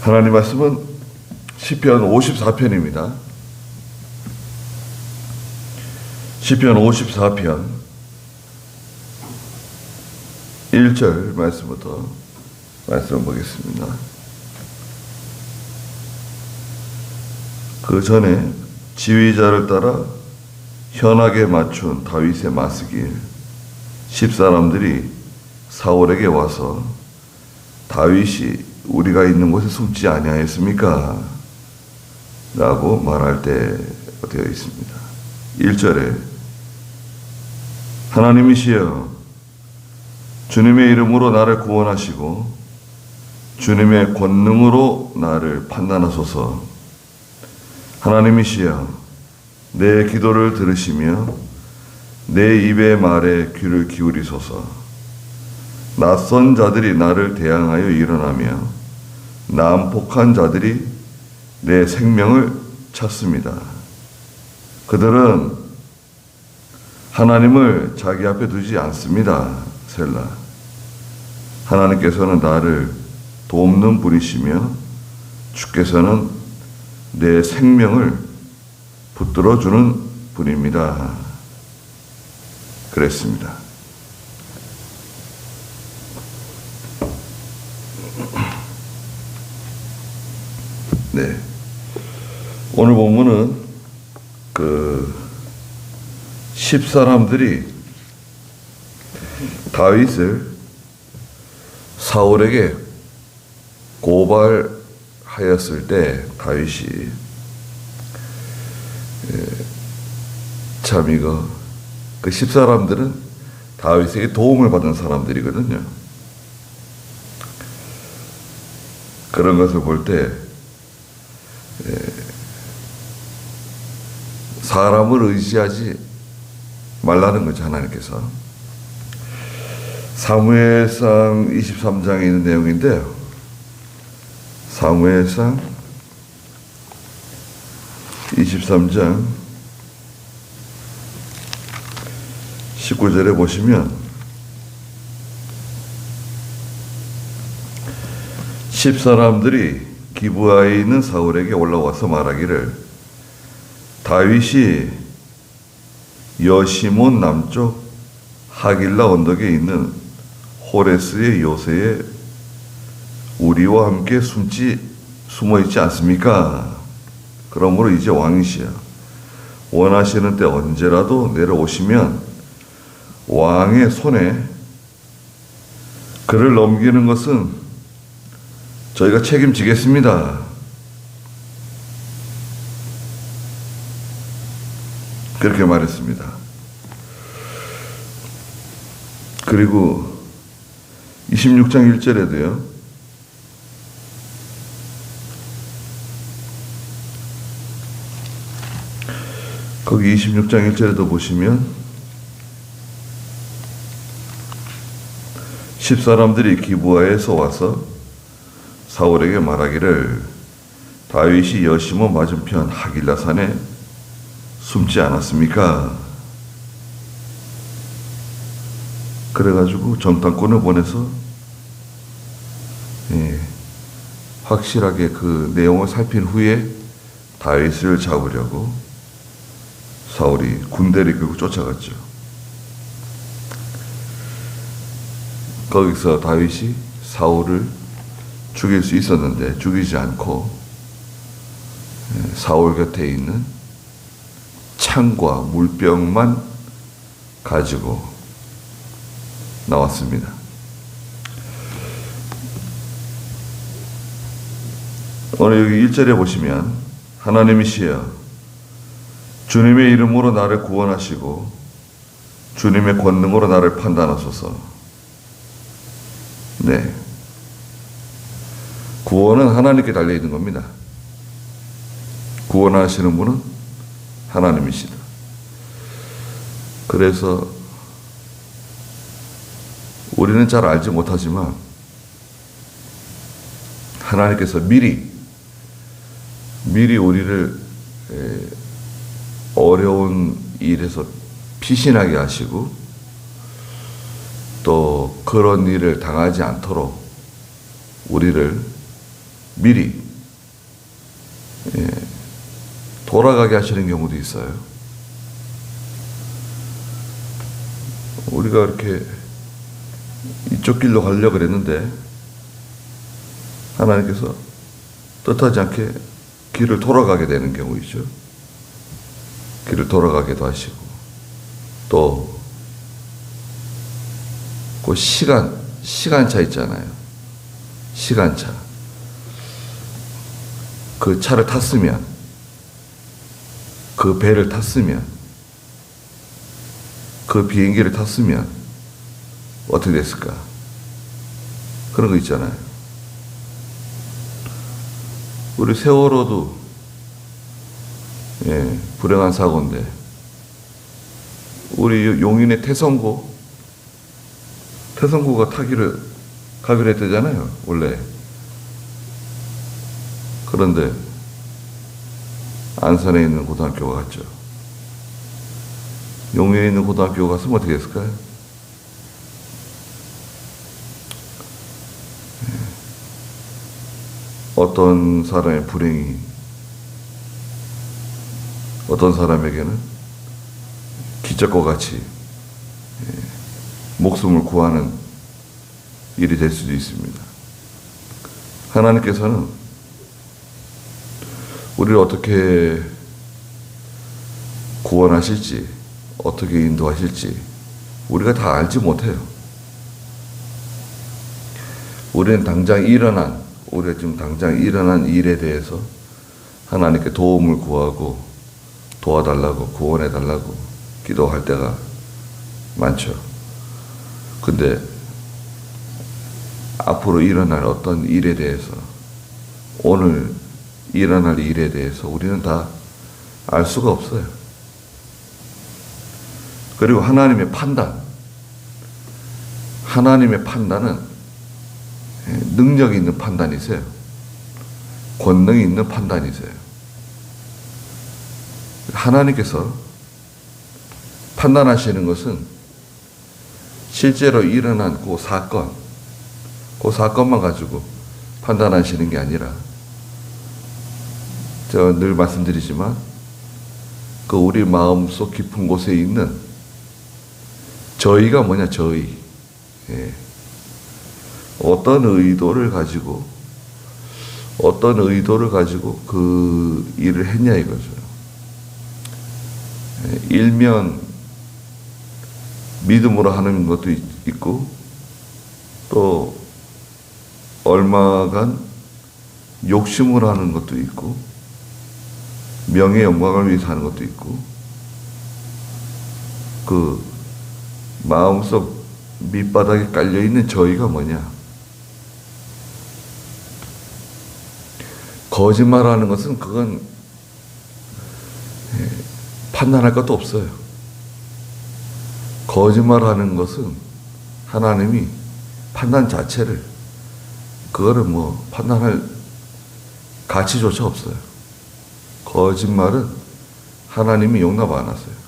하나님 말씀은 시편 54편입니다. 시편 54편 1절 말씀부터 말씀을 보겠습니다. 그 전에 지휘자를 따라 현악에 맞춘 다윗의 마스길 10사람들이 사울에게 와서 다윗이 우리가 있는 곳에 숨지 아니하였습니까? 라고 말할 때 되어 있습니다. 1절에 하나님이시여 주님의 이름으로 나를 구원하시고 주님의 권능으로 나를 판단하소서. 하나님이시여 내 기도를 들으시며 내 입의 말에 귀를 기울이소서. 낯선 자들이 나를 대항하여 일어나며 난폭한 자들이 내 생명을 찾습니다. 그들은 하나님을 자기 앞에 두지 않습니다. 셀라. 하나님께서는 나를 돕는 분이시며 주께서는 내 생명을 붙들어주는 분입니다. 그랬습니다. 네. 오늘 본문은 10사람들이 다윗을 사울에게 고발하였을 때 다윗이 참 이거 그 10사람들은 다윗에게 도움을 받은 사람들이거든요. 그런 것을 볼 때 사람을 의지하지 말라는 거죠. 하나님께서. 사무엘상 23장에 있는 내용인데요. 사무엘상 23장 19절에 보시면 10사람들이 기브아에 있는 사울에게 올라와서 말하기를 다윗이 여시몬 남쪽 하길라 언덕에 있는 호레스의 요새에 우리와 함께 숨어 있지 않습니까? 그러므로 이제 왕이시여 원하시는 때 언제라도 내려오시면 왕의 손에 그를 넘기는 것은 저희가 책임지겠습니다. 그렇게 말했습니다. 그리고 26장 1절에도요. 거기 26장 1절에도 보시면 10사람들이 기브아에서 와서 사울에게 말하기를 다윗이 여시몬 맞은편 하길라산에 숨지 않았습니까? 그래가지고 정탐꾼을 보내서 확실하게 그 내용을 살핀 후에 다윗을 잡으려고 사울이 군대를 이끌고 쫓아갔죠. 거기서 다윗이 사울을 죽일 수 있었는데 죽이지 않고 사울 곁에 있는 창과 물병만 가지고 나왔습니다. 오늘 여기 1절에 보시면 하나님이시여 주님의 이름으로 나를 구원하시고 주님의 권능으로 나를 판단하소서. 네. 구원은 하나님께 달려있는 겁니다. 구원하시는 분은 하나님이시다. 그래서 우리는 잘 알지 못하지만 하나님께서 미리 우리를 어려운 일에서 피신하게 하시고 또 그런 일을 당하지 않도록 우리를 미리 돌아가게 하시는 경우도 있어요. 우리가 이렇게 이쪽 길로 가려고 그랬는데 하나님께서 뜻하지 않게 길을 돌아가게 되는 경우이죠. 길을 돌아가기도 하시고, 또 그 시간차 있잖아요. 시간차. 그 차를 탔으면, 그 배를 탔으면, 그 비행기를 탔으면 어떻게 됐을까? 그런 거 있잖아요. 우리 세월호도 불행한 사고인데, 우리 용인의 태성고가 가기로 했대잖아요, 원래. 그런데 안산에 있는 고등학교가 갔죠. 용인에 있는 고등학교가 갔으면 어떻게 했을까요? 어떤 사람의 불행이 어떤 사람에게는 기적과 같이 목숨을 구하는 일이 될 수도 있습니다. 하나님께서는 우리를 어떻게 구원하실지, 어떻게 인도하실지 우리가 다 알지 못해요. 우리가 지금 당장 일어난 일에 대해서 하나님께 도움을 구하고 도와달라고, 구원해달라고 기도할 때가 많죠. 근데 앞으로 일어날 어떤 일에 대해서, 오늘 일어날 일에 대해서 우리는 다 알 수가 없어요. 그리고 하나님의 판단은 능력이 있는 판단이세요. 권능이 있는 판단이세요. 하나님께서 판단하시는 것은 실제로 일어난 그 사건만 가지고 판단하시는 게 아니라, 제가 늘 말씀드리지만, 그 우리 마음속 깊은 곳에 있는 저희가 뭐냐, 저희. 어떤 의도를 가지고 그 일을 했냐 이거죠. 일면 믿음으로 하는 것도 있고, 또 얼마간 욕심으로 하는 것도 있고, 명예 영광을 위해서 하는 것도 있고, 그 마음속 밑바닥에 깔려있는 저희가 뭐냐. 거짓말하는 것은 그건 판단할 것도 없어요. 거짓말하는 것은 하나님이 판단 자체를, 그거를 판단할 가치조차 없어요. 거짓말은 하나님이 용납 안 하세요.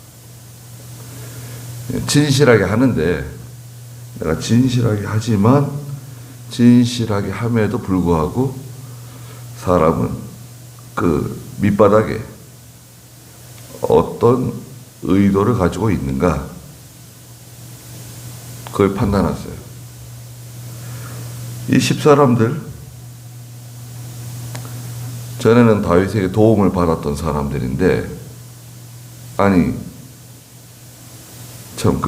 진실하게 하는데, 내가 진실하게 하지만, 진실하게 함에도 불구하고 사람은 그 밑바닥에 어떤 의도를 가지고 있는가, 그걸 판단하세요. 이 10사람들, 전에는 다윗에게 도움을 받았던 사람들인데, 아니 참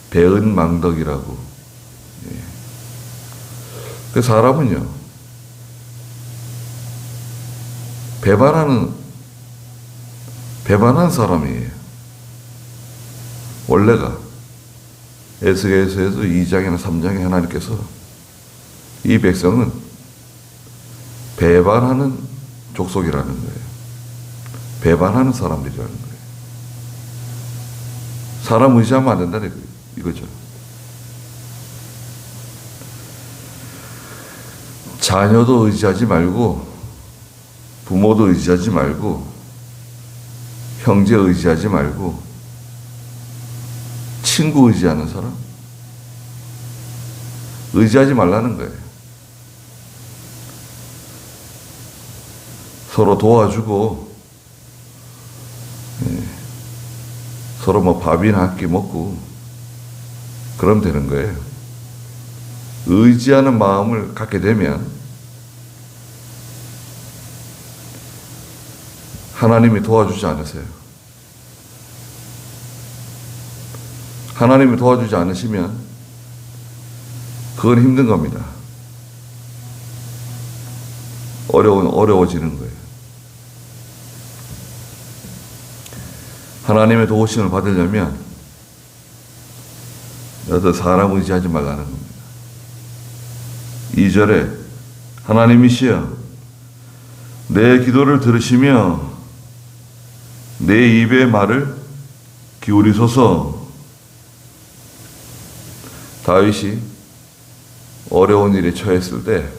배은망덕이라고. 그 사람은요, 배반한 사람이에요. 원래가 에스겔서에서 2장이나 3장에 하나님께서 이 백성은 배반하는 족속이라는 거예요. 배반하는 사람들이라는 거예요. 사람 의지하면 안 된다는 이거죠. 자녀도 의지하지 말고, 부모도 의지하지 말고, 형제 의지하지 말고, 친구 의지하는 사람? 의지하지 말라는 거예요. 서로 도와주고, 서로 뭐 밥이나 한 끼 먹고, 그러면 되는 거예요. 의지하는 마음을 갖게 되면 하나님이 도와주지 않으세요. 하나님이 도와주지 않으시면 그건 힘든 겁니다. 어려워지는 거예요. 하나님의 도우심을 받으려면 너도 사람 의지하지 말라는 겁니다. 2절에 하나님이시여 내 기도를 들으시며 내 입의 말을 기울이소서. 다윗이 어려운 일에 처했을 때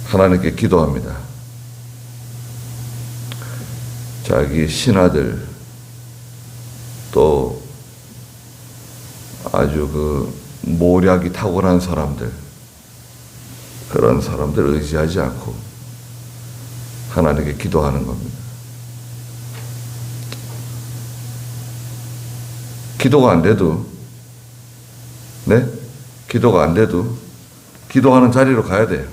하나님께 기도합니다. 자기 신하들 또 아주 모략이 탁월한 사람들, 그런 사람들 의지하지 않고 하나님께 기도하는 겁니다. 기도가 안 돼도, 기도가 안 돼도 기도하는 자리로 가야 돼요.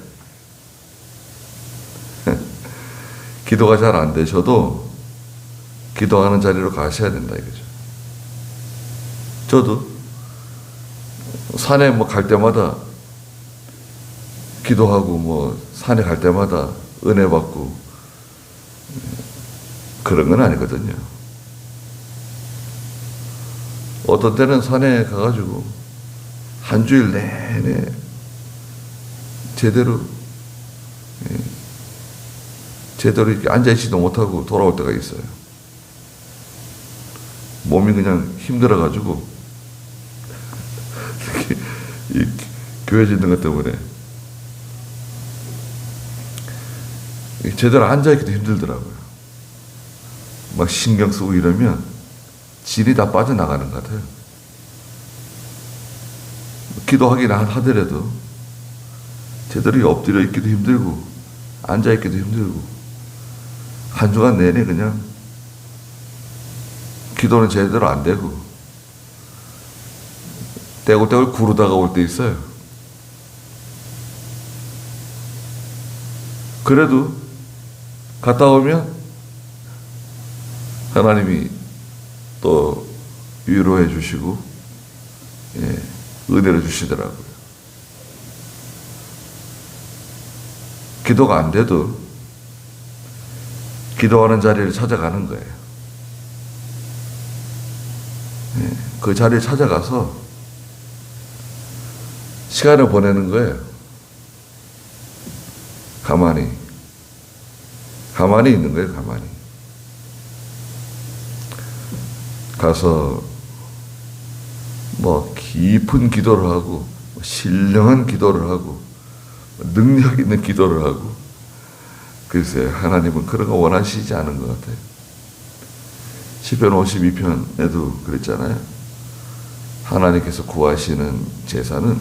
기도가 잘 안 되셔도 기도하는 자리로 가셔야 된다 이거죠. 저도 산에 갈 때마다 기도하고 산에 갈 때마다 은혜 받고 그런 건 아니거든요. 어떤 때는 산에 가가지고 한 주일 내내 제대로 이렇게 앉아있지도 못하고 돌아올 때가 있어요. 몸이 그냥 힘들어가지고 이 교회 짓는 것 때문에 제대로 앉아있기도 힘들더라고요. 막 신경 쓰고 이러면 질이 다 빠져나가는 것 같아요. 기도하기는 하더라도 제대로 엎드려 있기도 힘들고 앉아있기도 힘들고 한 주간 내내 그냥 기도는 제대로 안 되고 떼굴떼굴 구르다가 올 때 있어요. 그래도 갔다 오면 하나님이 또 위로해 주시고 은혜를 주시더라고요. 기도가 안 돼도 기도하는 자리를 찾아가는 거예요. 그 자리를 찾아가서 시간을 보내는 거예요. 가만히 있는 거예요. 가만히 가서 깊은 기도를 하고 신령한 기도를 하고 능력 있는 기도를 하고, 글쎄요, 하나님은 그런 거 원하시지 않은 것 같아요. 시편 52편에도 그랬잖아요. 하나님께서 구하시는 제사는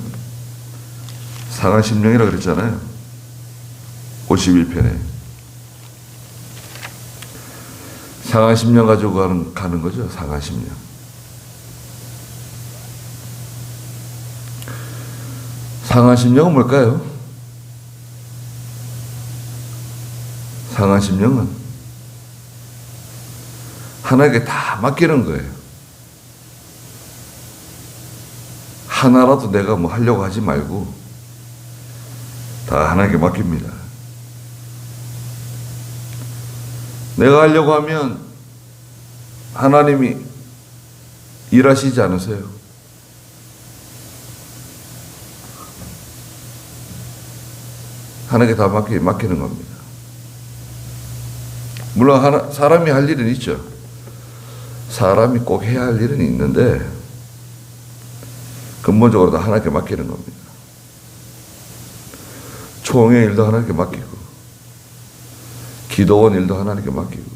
상한 심령이라 그랬잖아요. 51편에 상한 심령 가지고 가는 거죠. 상한 심령. 상한 심령은 뭘까요? 상한 심령은 하나님께 다 맡기는 거예요. 하나라도 내가 하려고 하지 말고 다 하나님께 맡깁니다. 내가 하려고 하면 하나님이 일하시지 않으세요. 하나님께 다 맡기는 겁니다. 물론 사람이 할 일은 있죠. 사람이 꼭 해야 할 일은 있는데 근본적으로 다 하나님께 맡기는 겁니다. 총회 일도 하나님께 맡기고 기도원 일도 하나님께 맡기고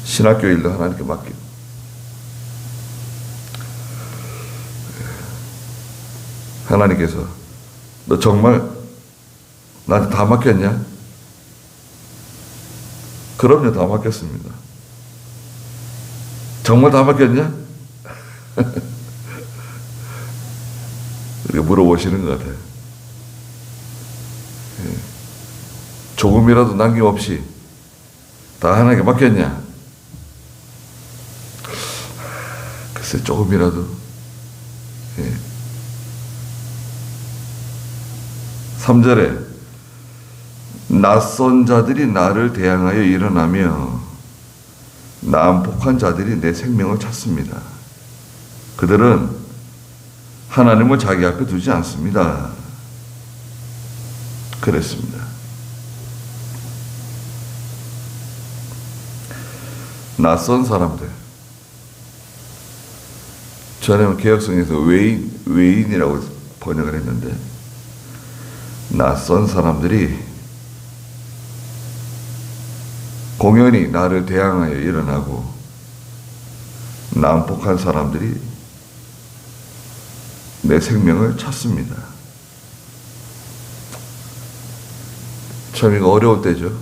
신학교 일도 하나님께 맡기고 하나님께서 너 정말 나한테 다 맡겼냐? 그럼요, 다 맡겼습니다. 정말 다 맡겼냐? 이렇게 물어보시는 것 같아요. 조금이라도 남김없이 다 하나님께 맡겼냐? 글쎄, 조금이라도. 3절에 낯선 자들이 나를 대항하여 일어나며 난폭한 자들이 내 생명을 찾습니다. 그들은 하나님을 자기 앞에 두지 않습니다. 그랬습니다. 낯선 사람들. 전에는 개혁성에서 외인이라고 번역을 했는데, 낯선 사람들이 공연히 나를 대항하여 일어나고, 난폭한 사람들이 내 생명을 찾습니다. 참 이거 어려울 때죠.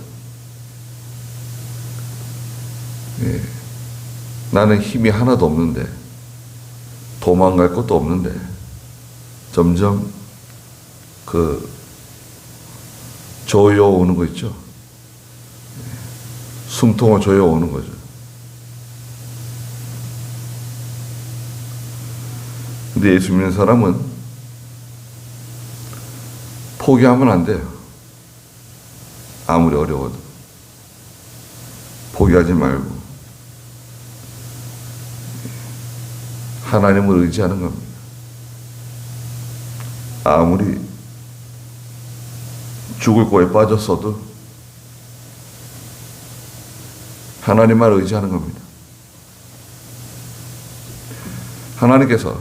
나는 힘이 하나도 없는데, 도망갈 것도 없는데, 점점 조여오는 거 있죠. 숨통을 조여오는 거죠. 근데 예수 믿는 사람은 포기하면 안 돼요. 아무리 어려워도. 포기하지 말고 하나님을 의지하는 겁니다. 아무리 죽을 고에 빠졌어도 하나님만 의지하는 겁니다. 하나님께서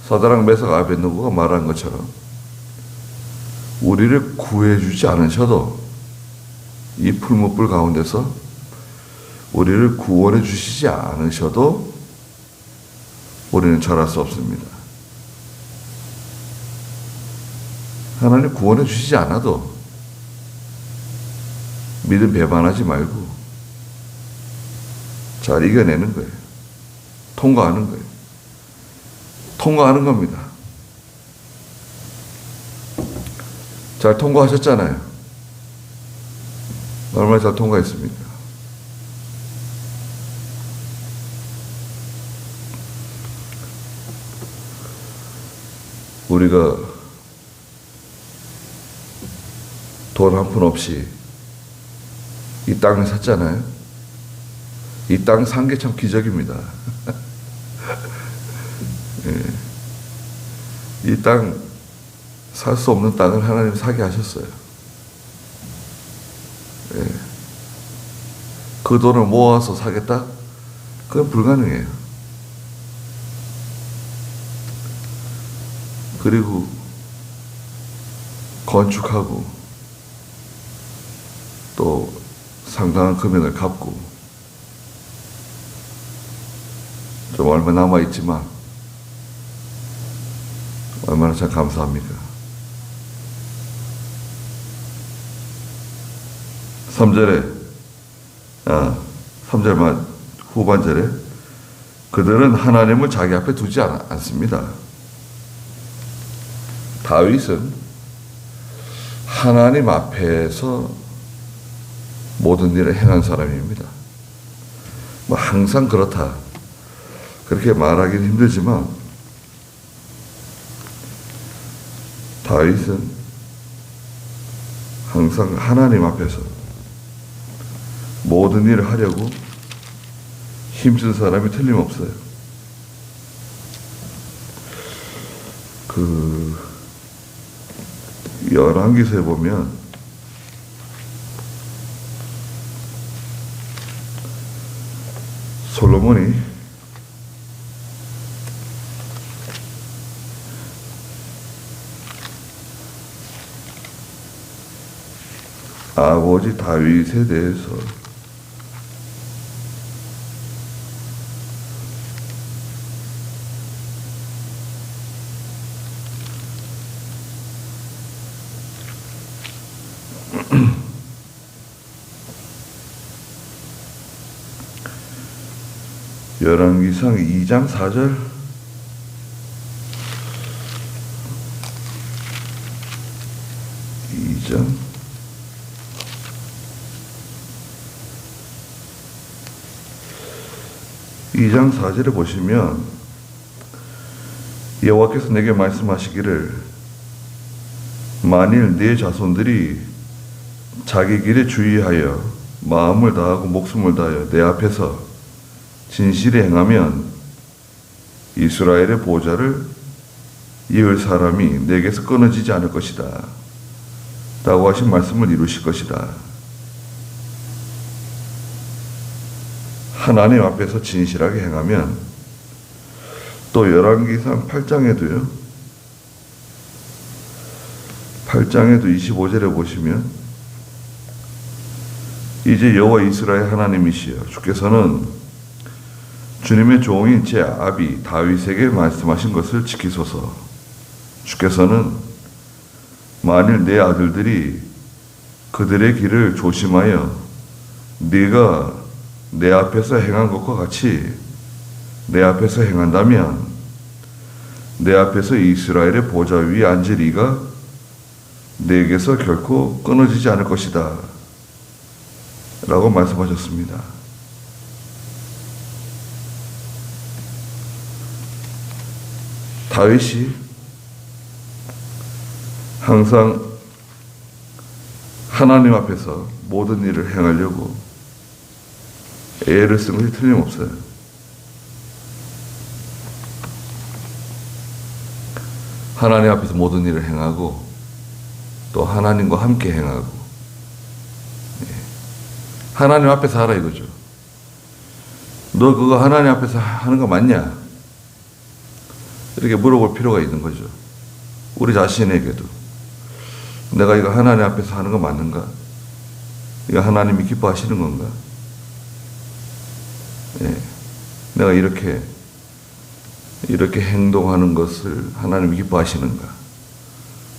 사드락 메삭 아벳느고가 말한 것처럼 우리를 구해주지 않으셔도 이 풀무불 가운데서 우리를 구원해 주시지 않으셔도 우리는 절할 수 없습니다. 하나님 구원해 주시지 않아도 믿음 배반하지 말고 잘 이겨내는 거예요. 통과하는 거예요. 통과하는 겁니다. 잘 통과하셨잖아요. 얼마나 잘 통과했습니까? 우리가 돈 한 푼 없이 이 땅을 샀잖아요. 이 땅 산 게 참 기적입니다. 이 땅 살 수 없는 땅을 하나님 사게 하셨어요. 그 돈을 모아서 사겠다? 그건 불가능해요. 그리고 건축하고 또 상당한 금액을 갚고 좀 얼마 남아있지만 얼마나 참 감사합니까? 3절 후반절에 그들은 하나님을 자기 앞에 두지 않습니다. 다윗은 하나님 앞에서 모든 일을 행한 사람입니다. 뭐 항상 그렇다 그렇게 말하기는 힘들지만 다윗은 항상 하나님 앞에서 모든 일을 하려고 힘쓴 사람이 틀림없어요. 열왕기서에 보면 솔로몬이 아버지 다윗에 대해서 열왕기상 2장 4절. 이 장 4절에 보시면 여호와께서 내게 말씀하시기를 만일 네 자손들이 자기 길에 주의하여 마음을 다하고 목숨을 다하여 내 앞에서 진실히 행하면 이스라엘의 보좌를 이을 사람이 내게서 끊어지지 않을 것이다 라고 하신 말씀을 이루실 것이다. 하나님 앞에서 진실하게 행하면, 또 열왕기상 8장에도요, 8장에도 25절에 보시면 이제 여호와 이스라엘 하나님이시여 주께서는 주님의 종인 제 아비 다윗에게 말씀하신 것을 지키소서. 주께서는 만일 내 아들들이 그들의 길을 조심하여 네가 내 앞에서 행한 것과 같이 내 앞에서 행한다면 내 앞에서 이스라엘의 보좌 위에 앉을 이가 내게서 결코 끊어지지 않을 것이다 라고 말씀하셨습니다. 다윗이 항상 하나님 앞에서 모든 일을 행하려고 애를 쓴 것이 틀림없어요. 하나님 앞에서 모든 일을 행하고 또 하나님과 함께 행하고, 하나님 앞에서 하라 이거죠. 너 그거 하나님 앞에서 하는 거 맞냐? 이렇게 물어볼 필요가 있는 거죠. 우리 자신에게도 내가 이거 하나님 앞에서 하는 거 맞는가? 이거 하나님이 기뻐하시는 건가? 내가 이렇게 행동하는 것을 하나님이 기뻐하시는가?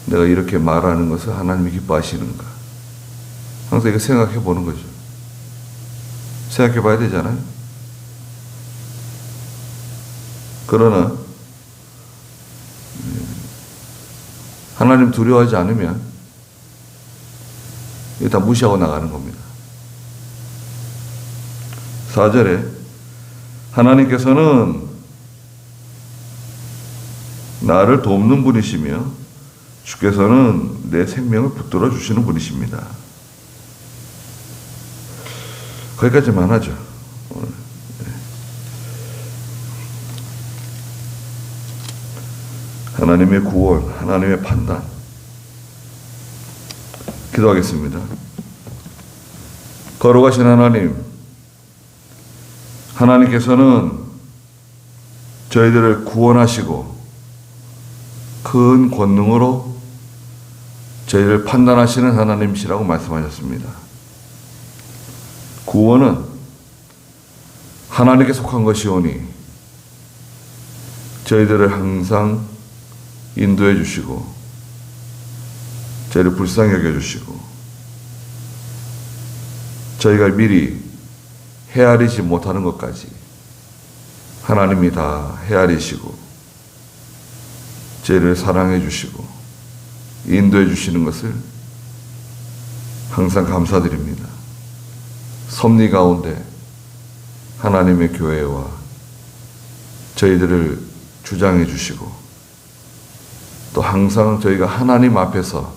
내가 이렇게 말하는 것을 하나님이 기뻐하시는가? 항상 이거 생각해 보는 거죠. 생각해 봐야 되잖아요. 그러나 하나님 두려워하지 않으면 이거 다 무시하고 나가는 겁니다. 4절에 하나님께서는 나를 돕는 분이시며 주께서는 내 생명을 붙들어 주시는 분이십니다. 거기까지만 하죠. 오늘. 하나님의 구원, 하나님의 판단. 기도하겠습니다. 거룩하신 하나님, 하나님께서는 저희들을 구원하시고 큰 권능으로 저희를 판단하시는 하나님이시라고 말씀하셨습니다. 구원은 하나님께 속한 것이오니 저희들을 항상 인도해 주시고 저희를 불쌍히 여겨주시고 저희가 미리 헤아리지 못하는 것까지 하나님이 다 헤아리시고 저희를 사랑해 주시고 인도해 주시는 것을 항상 감사드립니다. 섭리 가운데 하나님의 교회와 저희들을 주장해 주시고 또 항상 저희가 하나님 앞에서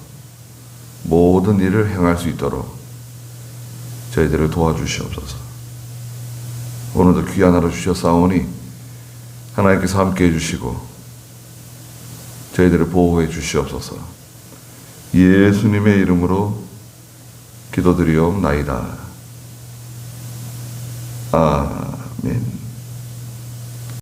모든 일을 행할 수 있도록 저희들을 도와주시옵소서. 오늘도 귀한 하루 주셨사오니 하나님께서 함께해 주시고 저희들을 보호해 주시옵소서. 예수님의 이름으로 기도드리옵나이다. 아멘.